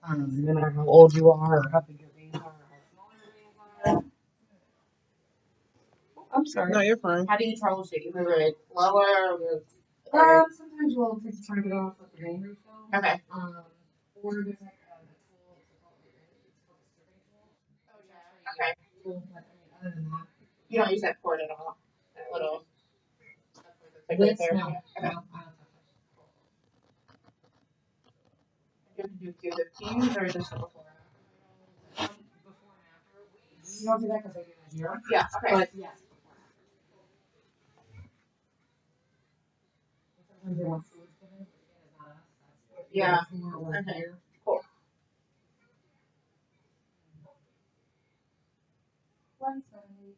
No matter how old you are or how big your veins are or how small your veins are. Oh, I'm sorry. No, you're fine. How do you troubleshoot? You move it lower or Sometimes we'll take part of it off with the vein root film. okay. Or there's like a tool, it's called a stripping tool. Okay. But I mean, other than that, You don't use that cord at all. That little like this, right there. no, Okay. I don't touch You have to do 215s or just before? before and after. We don't do that because I do that here. Yeah. Okay. But yes, before and after. Sometimes they want fluids given, which again is not us. That's Yeah. Okay. Here. Cool. 170.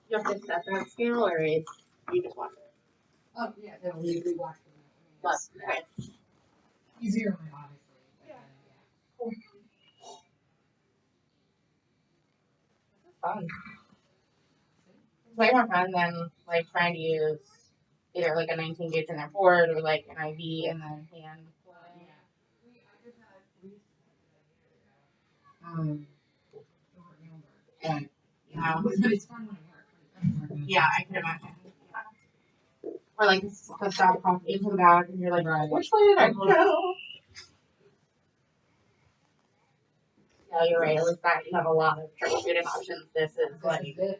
You have to set that scale, or you just watch it? Oh yeah, no, we watch them. But okay. Easier on it, obviously. Yeah. Cool. Fun. It's way more fun than like trying to use either like a 19 gauge in their port or like an IV and then hand. And Yeah. but it's fun when it works. Yeah, I can imagine. Yeah. Or like the stop pump into the back and you're like, Right. which way did I go? Yeah, you're right. At least that you have a lot of troubleshooting options. This is like, yeah.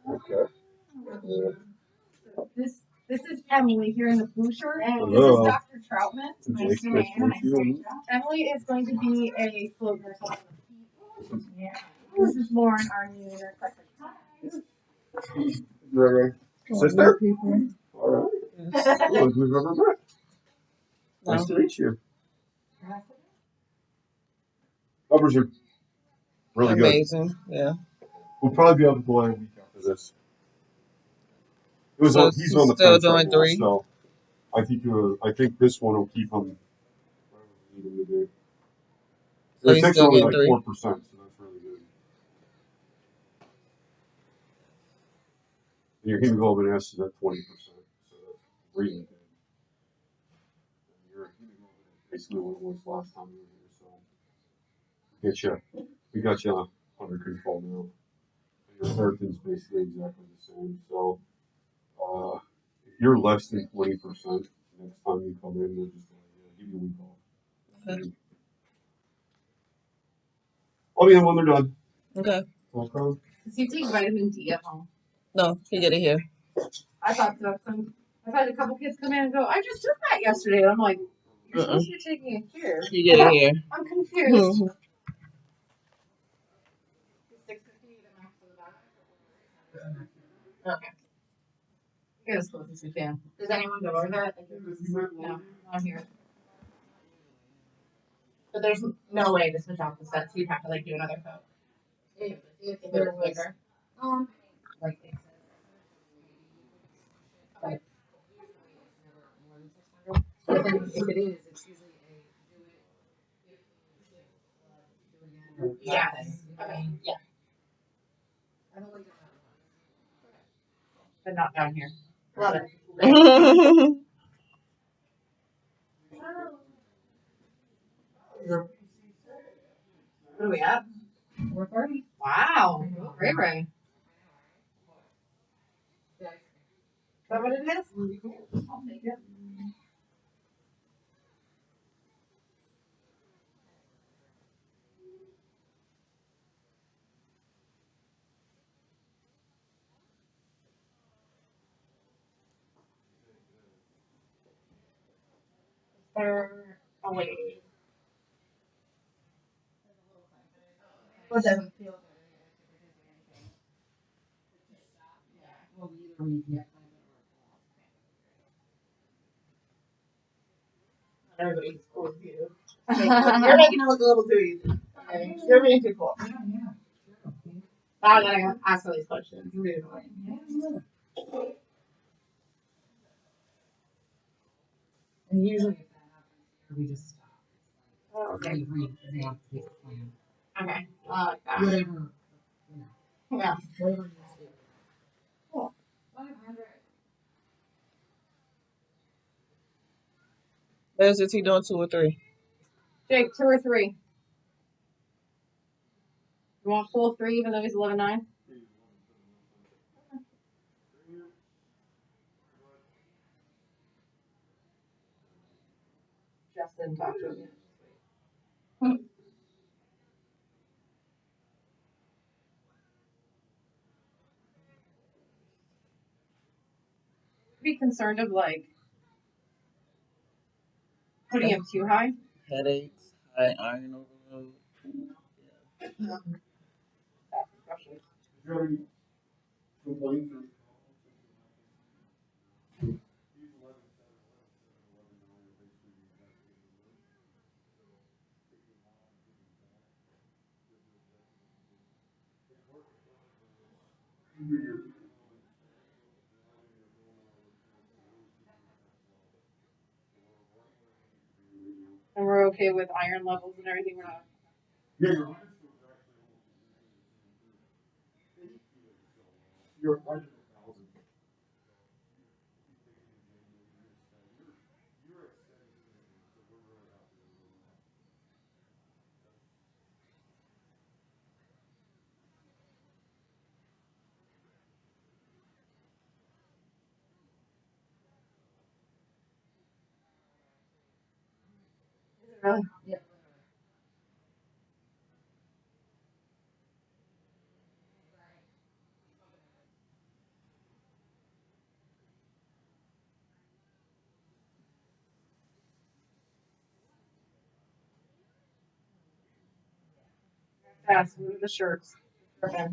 Okay. This is Emily here in the blue shirt. Hello. This is Dr. Troutman. Nice to meet you. Emily is going to be a float nurse. Yeah. This is Lauren, our new nurse secretary. Right. Sister? All right. Well, we've ever met. Nice to meet you. Numbers are really amazing. Yeah. We'll probably be able to go in a week after this. It was So on, he's on the still fence doing right now, 3. so I think this one will keep him. Whatever we need him to do. So It he's takes still only getting like 3. 4%, so that's really good. And your hemoglobin S is at 20%, so that's really good. And your hemoglobin is basically what it was last time you were here, so we got you under control now. And your ferritin's basically exactly the same. So if you're less than 20%, next time you come in, we'll just give you a week off. Okay. I'll be in when they're done. Okay. Okay. Does he take vitamin D at home? No, he did it here. I thought so. I've had a couple kids come in and go, I just took that yesterday. And I'm like, you're supposed to be taking it here. He did it here. I'm confused. 650 the max of the bag? Okay. Get as close as we can. Does anyone go over that? No, not here. But there's no way to switch off the sets. You'd have to like do another coat. If If there it was was, bigger. like it says, but but then if it is, it's usually a do it again or Yeah. nothing. Okay. Yeah. I've only done that But not down here. Love it. What are we at? 4:30. Wow. Great, Ray. Is that what it is? I'll take it. Oh, wait. What doesn't feel good? Well, either we get Everybody's cool with you. You're making it look a little too easy. Okay? You're being too cool. Yeah, yeah. Now that I ask all these questions, you're being annoying. Yeah. And usually if that happens, we just stop. Oh, okay. We read the plan. Okay. I like that. Whatever, you know, Yeah. whatever you do. Cool. 500. Liz, is he doing 2 or 3? Jake, 2 or 3? You want full 3 even though he's 11.9? Justin talked to him. Be concerned of like putting him too high. Headaches, high iron overload. That's the question. Is there any complaints or? He's 11.7, 11.9 are basically the exact same numbers. So, picking high, picking back, it's working. Either you're And we're okay with iron levels and everything. We're not. yeah, your iron skills are actually almost exactly the same too. You're right at 1,000. You're at steady state, so we're really happy with that. Really? Yeah. Fast. What are the shirts? Okay.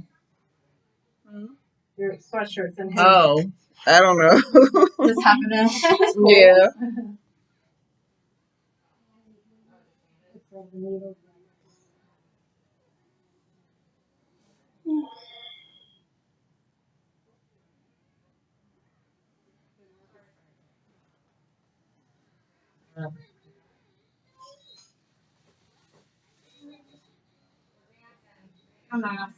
Your sweatshirts and his. Oh, I don't know. This happened in school. Yeah. I'm not.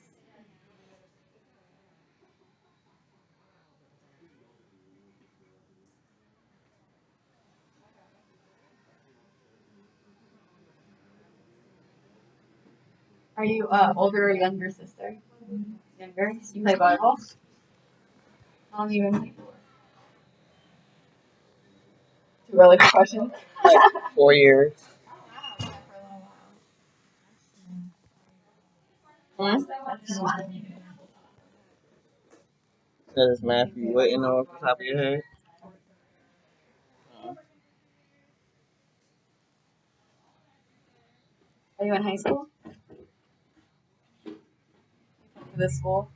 Are you older or younger sister? Younger. You play volleyball? How long have you been playing for? Too early for questions. Like 4 years. Hmm? That is Matthew waiting off the top of your head. Are you in high school? For this school?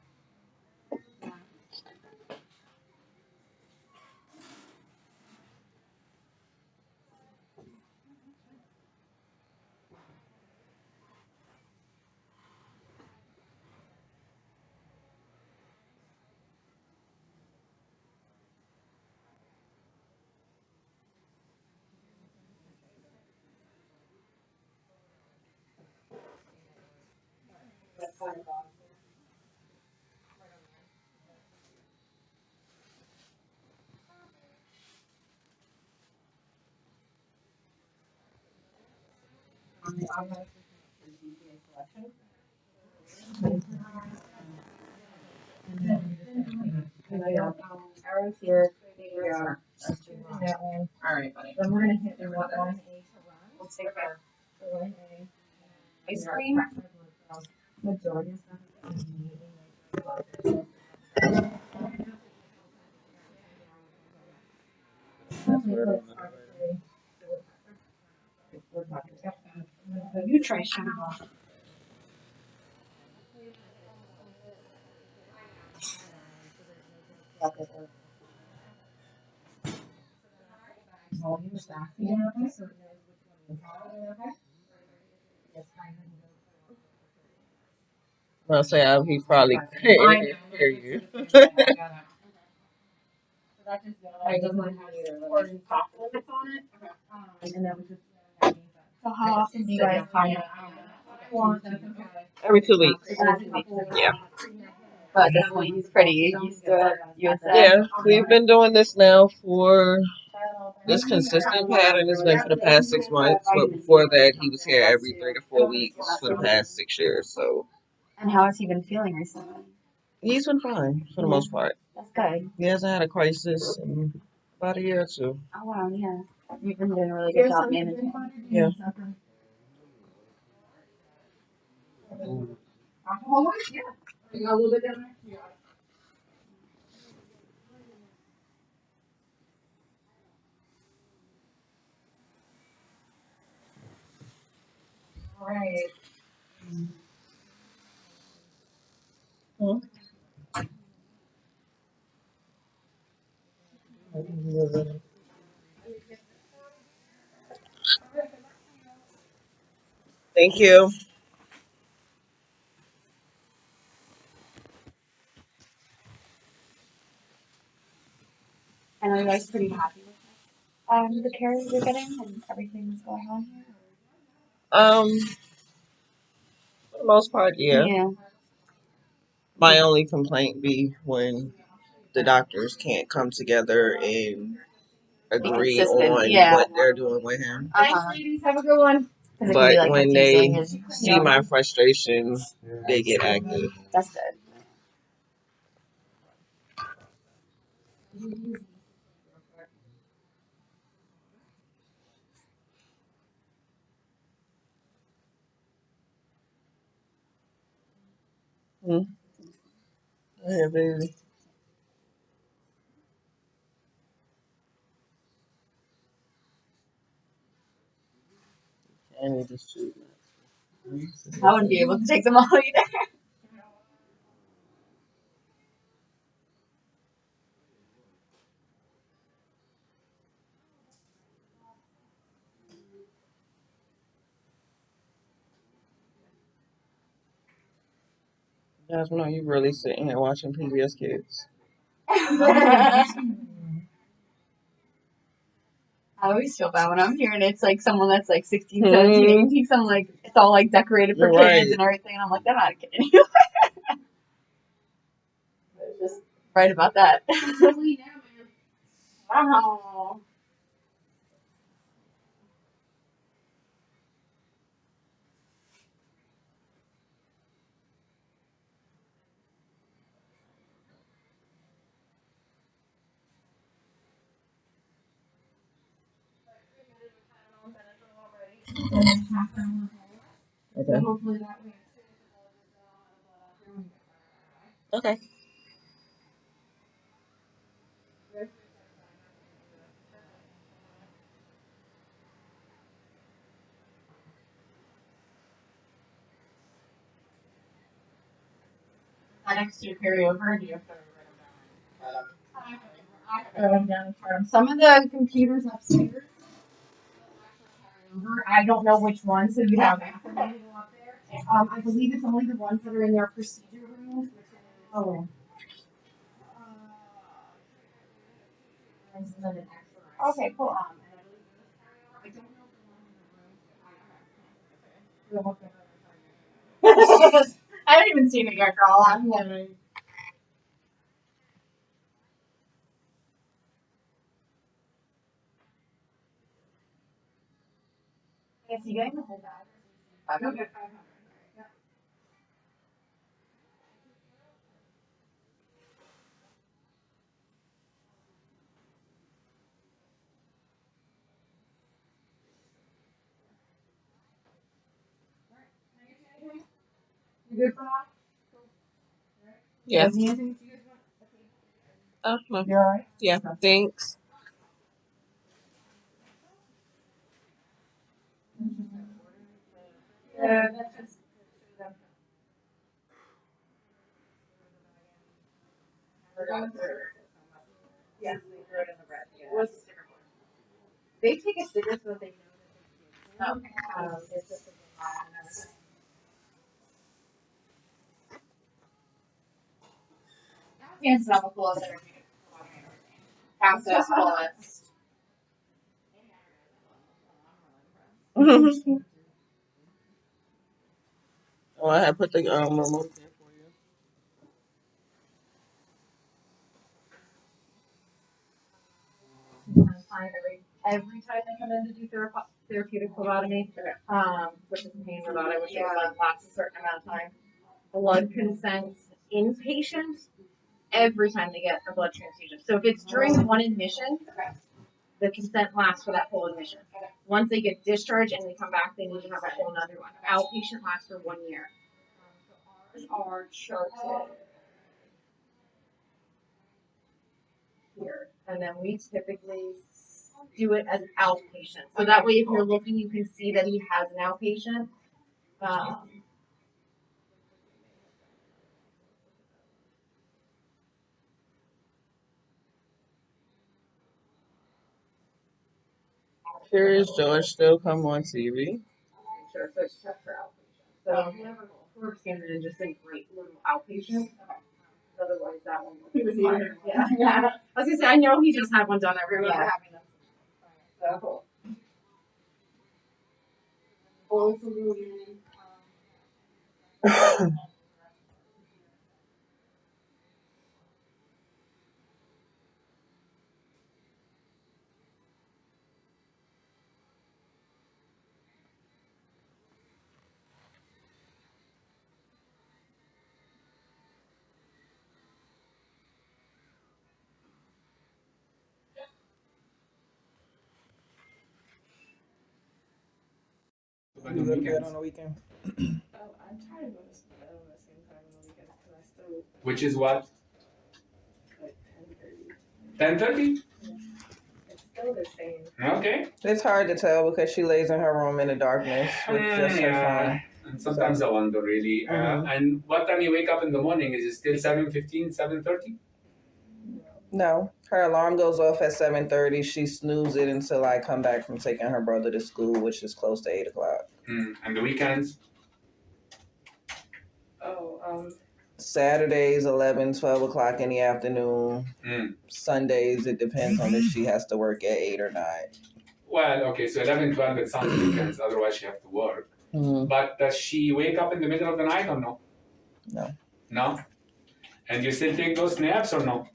On the automatic GPA selection. And I got arrows here. Yeah. That one. All right, buddy. Then we're gonna hit the what one? We'll take the 1A. Ice cream. Majority of stuff is immediately. That's where it is. You try shutting off. Volume staff. Yeah. I'll say he probably couldn't hear you. It doesn't have either soft limits on it. And that was just. So how often do you guys find it? Every 2 weeks. Yeah. But at this point, he's pretty used to it. You would say. Yeah, we've been doing this now for this consistent pattern has been for the past 6 months, but before that, he was here every 3 to 4 weeks for the past 6 years. So And how has he been feeling recently? he's been fine for the most part. That's good. He hasn't had a crisis in about a year or two. Oh wow, yeah. You've been doing a really good job managing. Yeah. Alcohol? Yeah. You got a little bit down there? Yeah. All right. Thank you. And are you guys pretty happy with the care you're getting and everything that's going on here? For the most part, yeah. Yeah. My only complaint be when the doctors can't come together and agree consistent, on yeah. what they're doing with him. Thanks, ladies. Have a good one. Because it can But be like when confusing. they And, see my frustration, they get active. That's good. Hmm. Yeah, baby. I need this too. I wouldn't be able to take them all either. Jasmine, are you really sitting here watching PBS Kids? I always feel bad when I'm hearing it's like someone that's like 16, 17, 18. I'm like, it's all like decorated for You're kids right. and everything. And I'm like, they're not a kid anyway. It's just right about that. Wow. Okay. Okay. That extra carry over, do you have to write them down and start them? Some of the computers upstairs, I don't know which ones, so you have to go up there. I believe it's only the ones that are in their procedure room. Oh. Okay, cool. I haven't even seen it yet, girl. I'm like, is he getting the whole bag? 500. You good for that? Yeah. Does he anything you guys want? No. You alright? Yeah. Thanks. Yeah, that's just. Yes, they throw it in the bread. Yeah. What's the sticker for? They take a sticker so that they know that it's It's just a lot and everything. It's not the fullest energy. Fastest, fullest. Oh, I had put the remote there for you. Every time they come in to do therapeutic phlebotomy, which is a pain in the butt, I wish it would last a certain amount of time. Blood consents inpatient every time they get a blood transfusion. So if it's during one admission, the consent lasts for that whole admission. Once they get discharged and they come back, they need to have a whole another one. Outpatient lasts for 1 year. So ours are charted here, and then we typically do it as outpatient. So that way, if you're looking, you can see that he has an outpatient. Curious George still come on TV. Sure, so it's checked for outpatient. So whoever works in it is just a great little outpatient. Otherwise, that one was fire. Yeah. I was gonna say, I know he just had one done. I remember having them. So. You go to bed on the weekend? Oh, I try to go to bed on the same time on the weekends because I still Which is what? like 10:30. 10:30? It's still the same. Okay. It's hard to tell because she lays in her room in the darkness with just her phone. And sometimes I wonder really. And what time you wake up in the morning? Is it still 7:15, 7:30? No, her alarm goes off at 7:30. She snoozes it until I come back from taking her brother to school, which is close to 8:00. And the weekends? Oh, Saturdays 11, 12 o'clock in the afternoon. Sundays it depends on if she has to work at 8 or 9. Well, okay, so 11, 12, it sounds weekends. Otherwise, she have to work. But does she wake up in the middle of the night or no? No. No? And you still take those naps or no?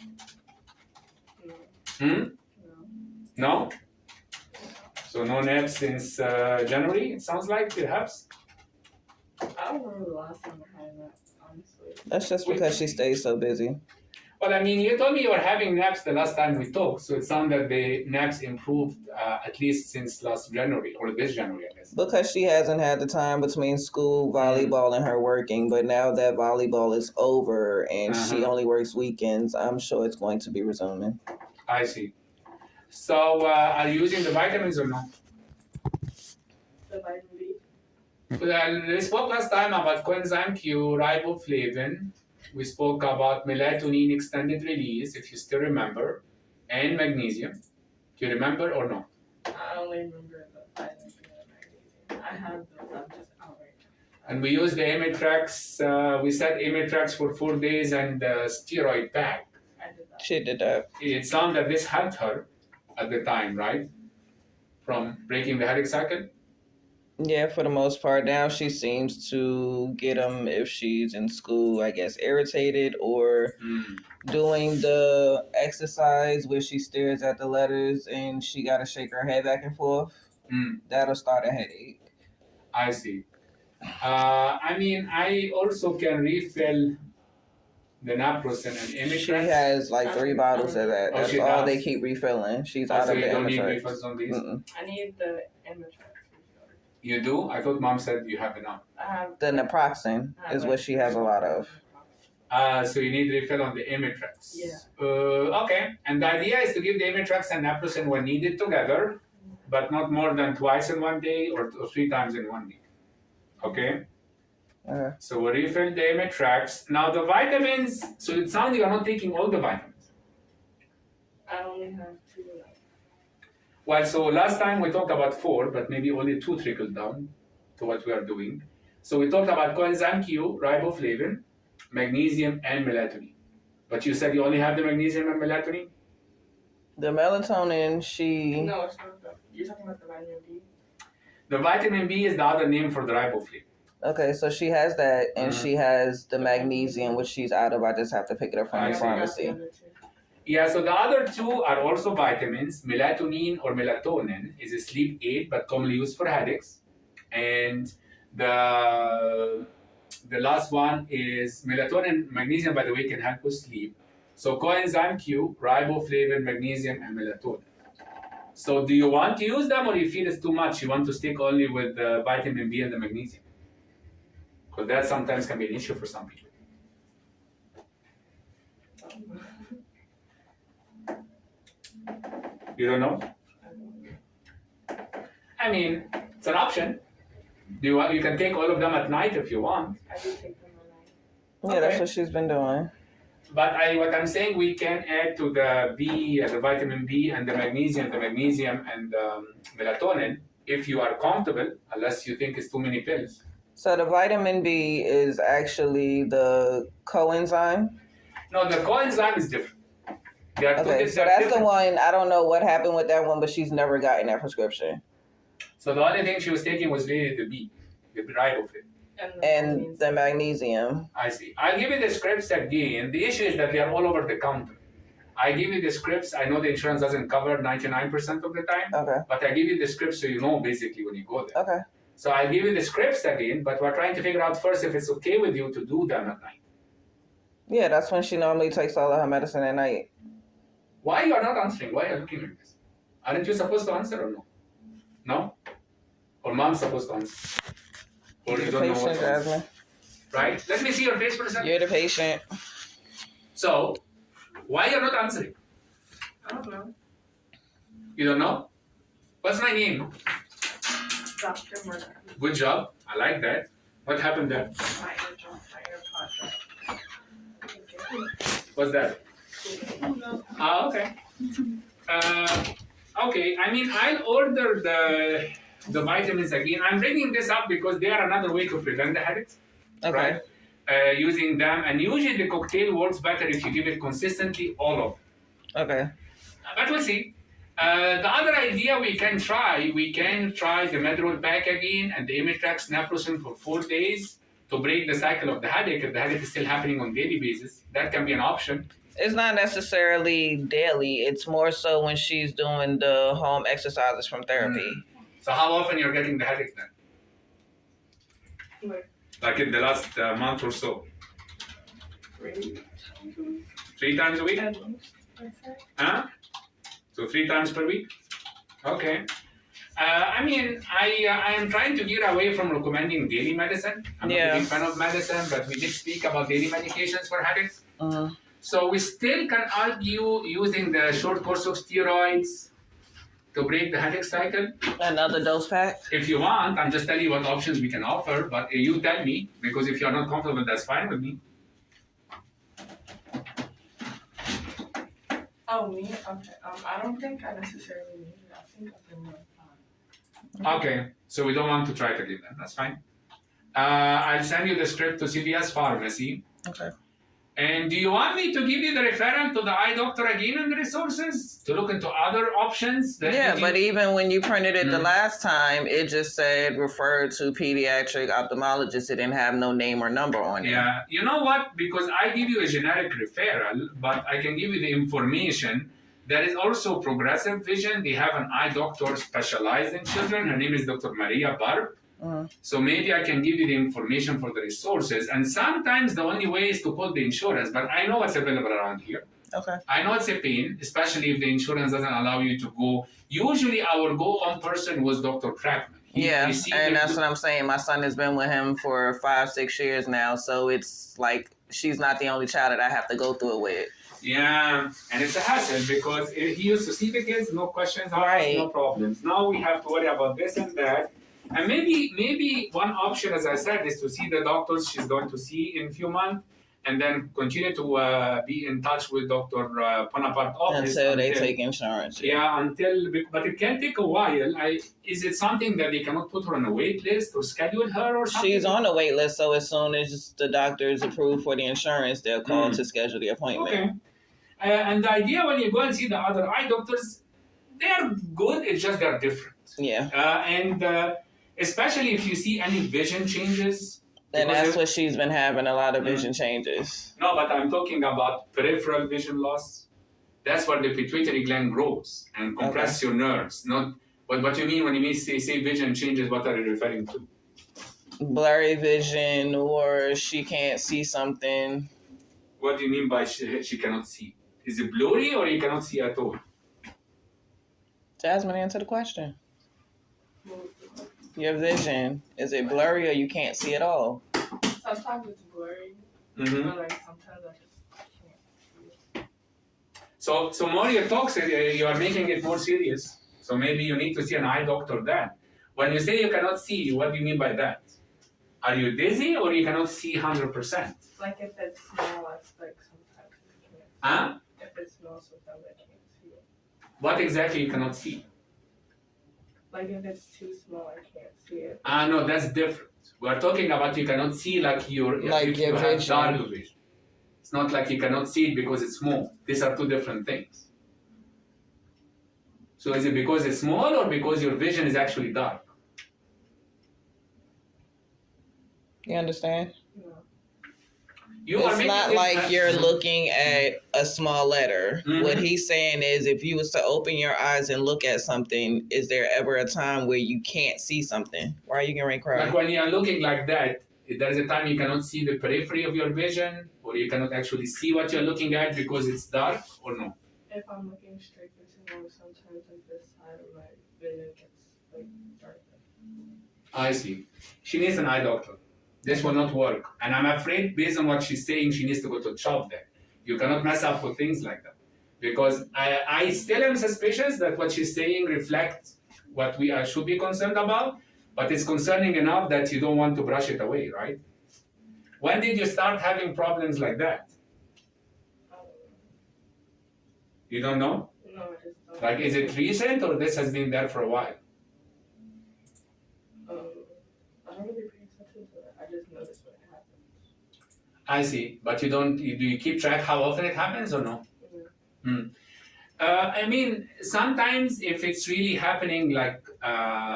no. No? So no naps since January, it sounds like, perhaps? I don't remember the last time I had a nap, honestly. That's just because she stays so busy. Well, I mean, you told me you were having naps the last time we talked, so it sounded that the naps improved at least since last January, or this January, I guess. Because she hasn't had the time between school, volleyball, and her working. But now that volleyball is over and she only works weekends, I'm sure it's going to be resuming. I see. So, are you using the vitamins or no? The vitamin B? Well, we spoke last time about coenzyme Q, riboflavin. We spoke about melatonin extended release, if you still remember, and magnesium. Do you remember or no? I only remember the vitamin B and magnesium. I have those, I'm just out right now. And we used the Amitrax, we said Amitrax for 4 days and steroid pack. I did that. She did that. It sounded that this helped her at the time, right? From breaking the headache cycle? Yeah, for the most part. Now she seems to get them if she's in school, I guess, irritated or doing the exercise where she stares at the letters and she got to shake her head back and forth. That'll start a headache. I see. I mean, I also can refill the naproxen and Amitrax. She has like 3 bottles of that. That's all they keep refilling. She's out of the don't need Amitrax. refills on these? I need the Amitrax. You do? I thought mom said you have enough. The naproxen is what she has a lot of. So you need refill on the Amitrax. Yeah. Okay. And the idea is to give the Amitrax and naproxen when needed together, but not more than twice in one day or 3 times in 1 week. Okay? So we refill the Amitrax. Now the vitamins, so it sounds you're not taking all the vitamins. I only have 2 left. Well, so last time we talked about 4, but maybe only 2 trickled down to what we are doing. So we talked about coenzyme Q, riboflavin, magnesium, and melatonin. But you said you only have the magnesium and melatonin? The melatonin, No, it's not the. You're talking about the vitamin B. The vitamin B is the other name for the riboflavin. Okay, so she has that, and she has the magnesium, which she's out of. I just have to pick it up from the pharmacy. Yeah, so the other 2 are also vitamins. Melatonin or melatonin is a sleep aid, but commonly used for headaches. And the last one is melatonin. Magnesium, by the way, can help with sleep. So coenzyme Q, riboflavin, magnesium, and melatonin. So do you want to use them, or you feel it's too much? You want to stick only with the vitamin B and the magnesium? Because that sometimes can be an issue for some people. You don't know? I mean, it's an option. You can take all of them at night if you want. I do take them at night. Yeah, that's what she's been doing. But what I'm saying, we can add to the B, the vitamin B and the magnesium and melatonin if you are comfortable, unless you think it's too many pills. So the vitamin B is actually the coenzyme? No, the coenzyme is different. Okay, so that's the one. I don't know what happened with that one, but she's never gotten that prescription. So the only thing she was taking was really the B, the riboflavin. And the magnesium. I see. I'll give you the scripts again. The issue is that they are all over the counter. I give you the scripts. I know the insurance doesn't cover 99% of the time. Okay. But I give you the scripts so you know basically when you go there. Okay. So I'll give you the scripts again, but we're trying to figure out first if it's okay with you to do them at night. Yeah, that's when she normally takes all of her medicine at night. Why you are not answering? Why are you looking like this? Aren't you supposed to answer or no? No? Or mom's supposed to answer? Or you don't know what to answer? Right? Let me see your face for a second. You're the patient. So, why you're not answering? I don't know. You don't know? What's my name? Dr. Murdoch. Good job. I like that. What happened there? My AirPod. What's that? Ah, okay. Okay, I mean, I'll order the vitamins again. I'm bringing this up because they are another way to prevent the headaches. Okay. Right? Using them, and usually the cocktail works better if you give it consistently, all of them. Okay. But we'll see. The other idea we can try the Medrol pack again and the Imitrax naproxen for 4 days to break the cycle of the headache. If the headache is still happening on daily basis, that can be an option. It's not necessarily daily. It's more so when she's doing the home exercises from therapy. So how often you're getting the headache then? Like in the last month or so? 3 times a week? Huh? So 3 times per week? Okay. I mean, I am trying to get away from recommending daily medicine. I'm not a big fan of medicine, but we did speak about daily medications for headaches. So we still can argue using the short course of steroids to break the headache cycle. Another dose pack? If you want, I'm just telling you what options we can offer, but you tell me, because if you're not comfortable, that's fine with me. Oh, me? Okay. I don't think I necessarily need it. I think I've been fine. Okay, so we don't want to try it again then. That's fine. I'll send you the script to CVS Pharmacy. Okay. And do you want me to give you the referral to the eye doctor again and the resources to look into other options? Yeah, but even when you printed it the last time, it just said referred to pediatric ophthalmologist. It didn't have no name or number on it. Yeah, you know what? Because I give you a generic referral, but I can give you the information. There is also Progressive Vision. They have an eye doctor specialized in children. Her name is Dr. Maria Barb. So maybe I can give you the information for the resources. And sometimes the only way is to call the insurance, but I know what's available around here. Okay. I know it's a pain, especially if the insurance doesn't allow you to go. Usually our go-on person was Dr. Crackman. And that's what I'm saying. My son has been with him for 5-6 years now. So it's like she's not the only child that I have to go through it with. Yeah, and it's a hassle because he used to see the kids, no questions asked, no problems. Now we have to worry about this and that. And maybe one option, as I said, is to see the doctors she's going to see in a few months and then continue to be in touch with Dr. Bonaparte office Until they take insurance. but it can take a while. Is it something that they cannot put her on a wait list or schedule her or something? She's on a wait list, so as soon as the doctor is approved for the insurance, they'll call to schedule the appointment. Okay. And the idea when you go and see the other eye doctors, they're good, it's just they're different. Yeah. And especially if you see any vision changes. And that's what she's been having, a lot of vision changes. No, but I'm talking about peripheral vision loss. That's where the pituitary gland grows and compresses your nerves. Not what you mean when you say vision changes, what are you referring to? Blurry vision, or she can't see something. What do you mean by she cannot see? Is it blurry or you cannot see at all? Jasmine, answer the question. Your vision, is it blurry or you can't see at all? Sometimes it's blurry, Mm-hmm. but like sometimes I just can't see it. So more you talk, you are making it more serious. So maybe you need to see an eye doctor then. When you say you cannot see, what do you mean by that? Are you dizzy or you cannot see 100%? Like if it's small, it's like sometimes I can't. Huh? If it's small, sometimes I can't see it. What exactly you cannot see? Like if it's too small, I can't see it. No, that's different. We're talking about you cannot see like you have vision. dark vision. It's not like you cannot see it because it's small. These are two different things. So is it because it's small or because your vision is actually dark? You understand? It's not like you're looking at a small letter. Mm-hmm. What he's saying is if you was to open your eyes and look at something, is there ever a time where you can't see something? Why are you getting ready to cry? Like when you are looking like that, there is a time you cannot see the periphery of your vision, or you cannot actually see what you're looking at because it's dark, or no? If I'm looking straight into one, sometimes like this side of my vision gets like darker. I see. She needs an eye doctor. This will not work. And I'm afraid, based on what she's saying, she needs to go to a shop there. You cannot mess up with things like that. Because I still am suspicious that what she's saying reflects what we should be concerned about, but it's concerning enough that you don't want to brush it away, right? When did you start having problems like that? You don't know? No, I just don't. Like, is it recent or this has been there for a while? I don't really pay attention to it. I just notice when it happens. I see. But do you keep track how often it happens or no? Yeah. I mean, sometimes if it's really happening, like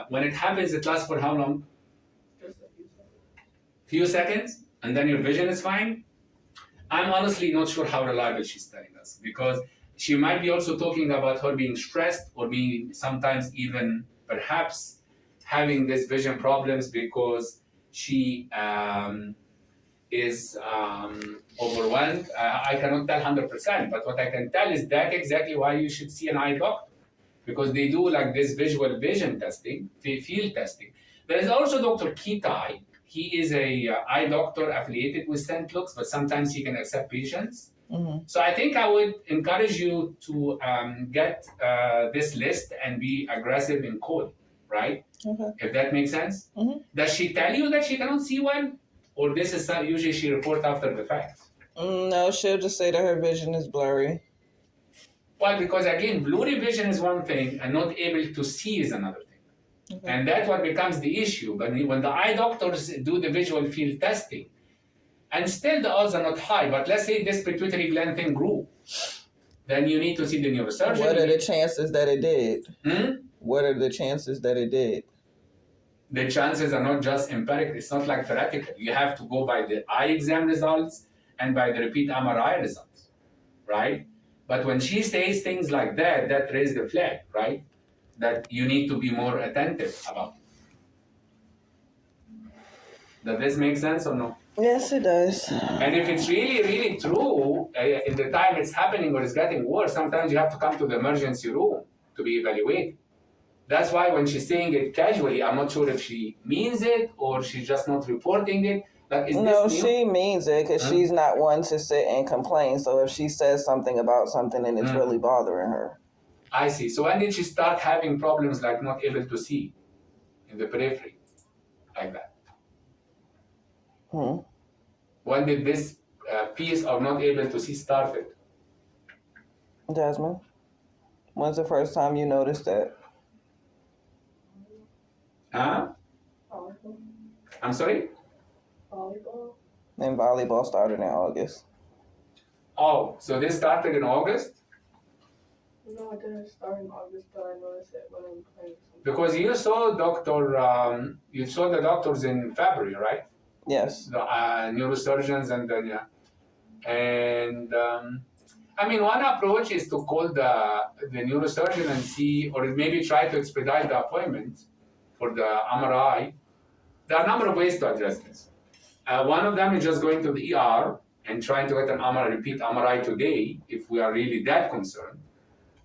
when it happens, it lasts for how long? Just a few seconds. Few seconds, and then your vision is fine. I'm honestly not sure how reliable she's telling us, because she might be also talking about her being stressed or being sometimes even perhaps having these vision problems because she is overwhelmed. I cannot tell 100%, but what I can tell is that exactly why you should see an eye doctor, because they do like this visual vision testing, field testing. There is also Dr. Kitai. He is a eye doctor affiliated with St. Luke's, but sometimes he can accept patients. Mm-hmm. So I think I would encourage you to get this list and be aggressive in calling, right? Okay. If that makes sense. Mm-hmm. Does she tell you that she cannot see well? Or this is usually she reports after the fact? No, she'll just say that her vision is blurry. Well, because again, blurry vision is one thing and not able to see is another thing. Okay. And that's what becomes the issue. But when the eye doctors do the visual field testing, and still the odds are not high, but let's say this pituitary gland thing grew, then you need to see the neurosurgeon. What are the chances that it did? Hmm? What are the chances that it did? The chances are not just empirical. It's not like theoretical. You have to go by the eye exam results and by the repeat MRI results, right? But when she says things like that, that raises the flag, right? That you need to be more attentive about it. Does this make sense or no? Yes, it does. And if it's really, really true, in the time it's happening or it's getting worse, sometimes you have to come to the emergency room to be evaluated. That's why when she's saying it casually, I'm not sure if she means it or she's just not reporting it. Like, She means it because she's not one to sit and complain. So if she says something about something and it's really bothering her. I see. So when did she start having problems like not able to see in the periphery like that? When did this piece of not able to see started. Jasmine, when's the first time you noticed that? Huh? Volleyball. I'm sorry? Volleyball. And volleyball started in August. Oh, so this started in August? No, I didn't start in August, but I noticed it when I'm playing. Because you saw you saw the doctors in February, right? Yes. The neurosurgeons and then, yeah. And I mean, one approach is to call the neurosurgeon and see, or maybe try to expedite the appointment for the MRI. There are a number of ways to address this. One of them is just going to the ER and trying to get an repeat MRI today if we are really that concerned.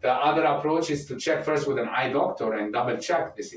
The other approach is to check first with an eye doctor and double check this.